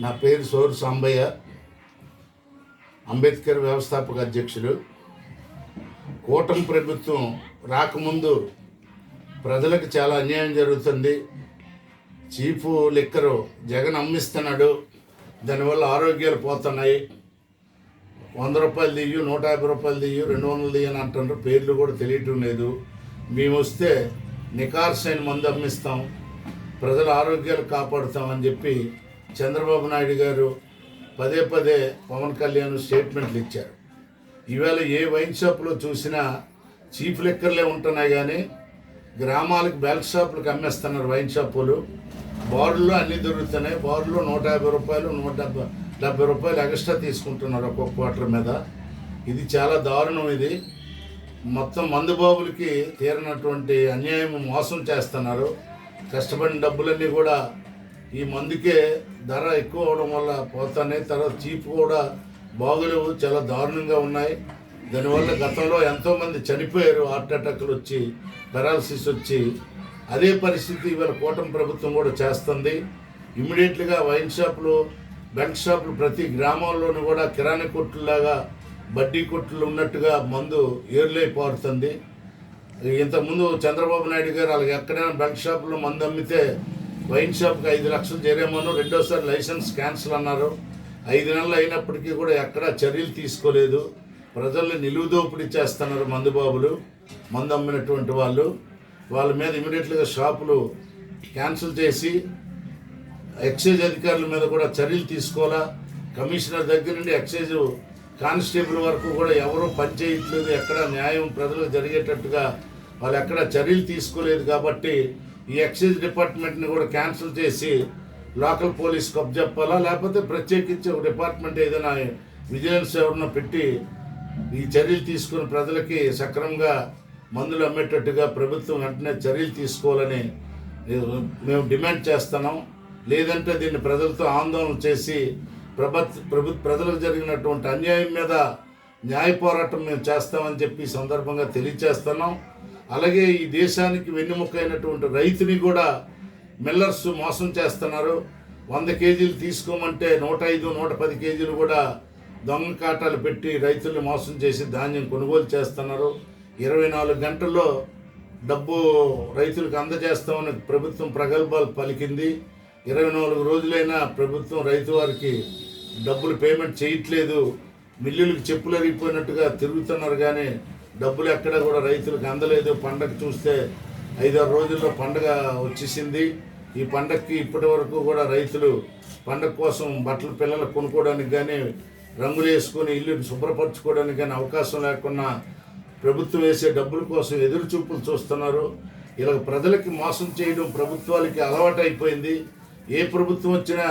నా పేరు సోరు సాంబయ్య, అంబేద్కర్ వ్యవస్థాపక అధ్యక్షుడు. కూటమి ప్రభుత్వం రాకముందు ప్రజలకు చాలా అన్యాయం జరుగుతుంది. చీఫ్ లిక్కరు జగన్ అమ్మిస్తున్నాడు, దానివల్ల ఆరోగ్యాలు పోతున్నాయి. 100 రూపాయలు దియ్యు, 150 రూపాయలు దియ్యు, 200 దియ్యు అని అంటున్నారు. పేర్లు కూడా తెలియటం లేదు. మేము వస్తే నికార్సైన మందు అమ్మిస్తాం, ప్రజల ఆరోగ్యాలు కాపాడుతామని చెప్పి చంద్రబాబు నాయుడు గారు పదే పవన్ కళ్యాణ్ స్టేట్మెంట్లు ఇచ్చారు. ఈవేళ ఏ వైన్ షాప్లో చూసినా చీఫ్ లిక్కర్లే ఉంటున్నాయి, కానీ గ్రామాలకు బెల్ట్ షాపులకు అమ్మేస్తున్నారు వైన్ షాపులు. బార్లు అన్నీ దొరుకుతున్నాయి. బార్లు 150 రూపాయలు, 170 రూపాయలు ఎక్స్ట్రా తీసుకుంటున్నారు ఒక్కొక్క క్వార్టర్ మీద. ఇది చాలా దారుణం. ఇది మొత్తం మందుబాబులకి తీరినటువంటి అన్యాయం, మోసం చేస్తున్నారు. కష్టపడిన డబ్బులన్నీ కూడా ఈ మందుకే ధర ఎక్కువ అవడం వల్ల పోతున్నాయి. తర్వాత చీప్ కూడా బాగులేవు, చాలా దారుణంగా ఉన్నాయి. దానివల్ల గతంలో ఎంతోమంది చనిపోయారు, హార్ట్ అటాక్లు వచ్చి, పెరాలసిస్ వచ్చి. అదే పరిస్థితి ఇవాళ కూటమి ప్రభుత్వం కూడా చేస్తుంది. ఇమ్మీడియట్గా వైన్ షాపులు, బెల్ట్ షాపులు ప్రతి గ్రామంలోనూ కూడా కిరాణా కొట్టులాగా, బడ్డీ కొట్లు ఉన్నట్టుగా మందు ఏర్లై పారుతుంది. ఇంతకుముందు చంద్రబాబు నాయుడు గారు అలాగే ఎక్కడైనా బెల్ట్ షాపులో మందు అమ్మితే వైన్ షాప్కి 5 లక్షలు జరిమాను, రెండోసారి లైసెన్స్ క్యాన్సిల్ అన్నారు. 5 నెలలు అయినప్పటికీ కూడా ఎక్కడా చర్యలు తీసుకోలేదు. ప్రజల్ని నిలువుదోపిడీ చేస్తున్నారు మందుబాబులు, మందు అమ్మినటువంటి వాళ్ళు. వాళ్ళ మీద ఇమీడియట్గా షాపులు క్యాన్సిల్ చేసి ఎక్సైజ్ అధికారుల మీద కూడా చర్యలు తీసుకోవాలా. కమిషనర్ దగ్గర నుండి ఎక్సైజ్ కానిస్టేబుల్ వరకు కూడా ఎవరూ పనిచేయట్లేదు. ఎక్కడ న్యాయం ప్రజలకు జరిగేటట్టుగా వాళ్ళు ఎక్కడ చర్యలు తీసుకోలేదు. కాబట్టి ఈ ఎక్సైజ్ డిపార్ట్మెంట్ని కూడా క్యాన్సిల్ చేసి లోకల్ పోలీస్కి అప్పచెప్పాలా, లేకపోతే ప్రత్యేకించి ఒక డిపార్ట్మెంట్ ఏదైనా విజిలెన్స్ ఎవరన్నా పెట్టి ఈ చర్యలు తీసుకుని ప్రజలకి సక్రమంగా మందులు అమ్మేటట్టుగా ప్రభుత్వం వెంటనే చర్యలు తీసుకోవాలని మేము డిమాండ్ చేస్తున్నాం. లేదంటే దీన్ని ప్రజలతో ఆందోళన చేసి ప్రజలకు జరిగినటువంటి అన్యాయం మీద న్యాయ పోరాటం మేము చేస్తామని చెప్పి సందర్భంగా తెలియజేస్తున్నాం. అలాగే ఈ దేశానికి వెన్నెముకైనటువంటి రైతుని కూడా మిల్లర్స్ మోసం చేస్తున్నారు. 100 కేజీలు తీసుకోమంటే 105, 110 కేజీలు కూడా దొంగ కాటాలు పెట్టి రైతుల్ని మోసం చేసి ధాన్యం కొనుగోలు చేస్తున్నారు. 24 గంటల్లో డబ్బు రైతులకు అందజేస్తామని ప్రభుత్వం ప్రగల్భాలు పలికింది. 24 రోజులైనా ప్రభుత్వం రైతు వారికి డబ్బులు పేమెంట్ చేయట్లేదు. మిల్లులకు చెప్పులు అరిగిపోయినట్టుగా తిరుగుతున్నారు, కానీ డబ్బులు ఎక్కడ కూడా రైతులకు అందలేదు. పండగ చూస్తే 5-6 రోజుల్లో పండగ వచ్చేసింది. ఈ పండగకి ఇప్పటి వరకు కూడా రైతులు పండగ కోసం బట్టలు పిల్లలకు కొనుక్కోవడానికి కానీ, రంగులు వేసుకొని ఇల్లు శుభ్రపరచుకోవడానికి కానీ అవకాశం లేకుండా ప్రభుత్వం వేసే డబ్బుల కోసం ఎదురు చూపులు చూస్తున్నారు. ఇలా ప్రజలకి మోసం చేయడం ప్రభుత్వాలకి అలవాటు అయిపోయింది. ఏ ప్రభుత్వం వచ్చినా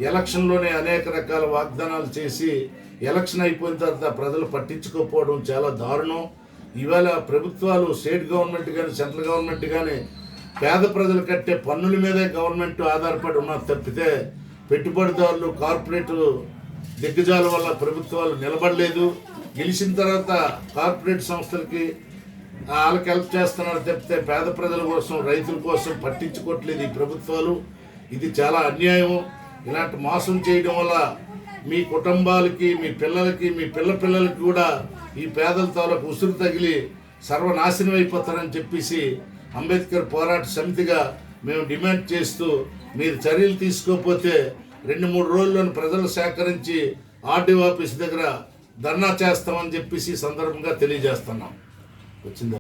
ఎలక్షన్లోనే అనేక రకాల వాగ్దానాలు చేసి ఎలక్షన్ అయిపోయిన తర్వాత ప్రజలు పట్టించుకోకపోవడం చాలా దారుణం. ఇవాళ ప్రభుత్వాలు, స్టేట్ గవర్నమెంట్ కానీ, సెంట్రల్ గవర్నమెంట్ కానీ పేద ప్రజలు కట్టే పన్నుల మీదే గవర్నమెంట్ ఆధారపడి ఉన్నది తప్పితే పెట్టుబడిదారులు, కార్పొరేట్ దిగ్గజాల వల్ల ప్రభుత్వాలు నిలబడలేదు. గెలిచిన తర్వాత కార్పొరేట్ సంస్థలకి వాళ్ళకి హెల్ప్ చేస్తున్నారు తప్పితే పేద ప్రజల కోసం, రైతుల కోసం పట్టించుకోవట్లేదు ఈ ప్రభుత్వాలు. ఇది చాలా అన్యాయం. ఇలాంటి మోసం చేయడం వల్ల మీ కుటుంబాలకి, మీ పిల్లలకి, మీ పిల్లలకి కూడా ఈ పేదల తాలూకు ఉసురు తగిలి సర్వనాశనం అయిపోతారని చెప్పేసి అంబేద్కర్ పోరాట సమితిగా మేము డిమాండ్ చేస్తూ, మీరు చర్యలు తీసుకోకపోతే 2-3 రోజుల్లోని ప్రజలు సేకరించి ఆర్డీఓ ఆఫీస్ దగ్గర ధర్నా చేస్తామని చెప్పేసి సందర్భంగా తెలియజేస్తున్నాం. వచ్చింది.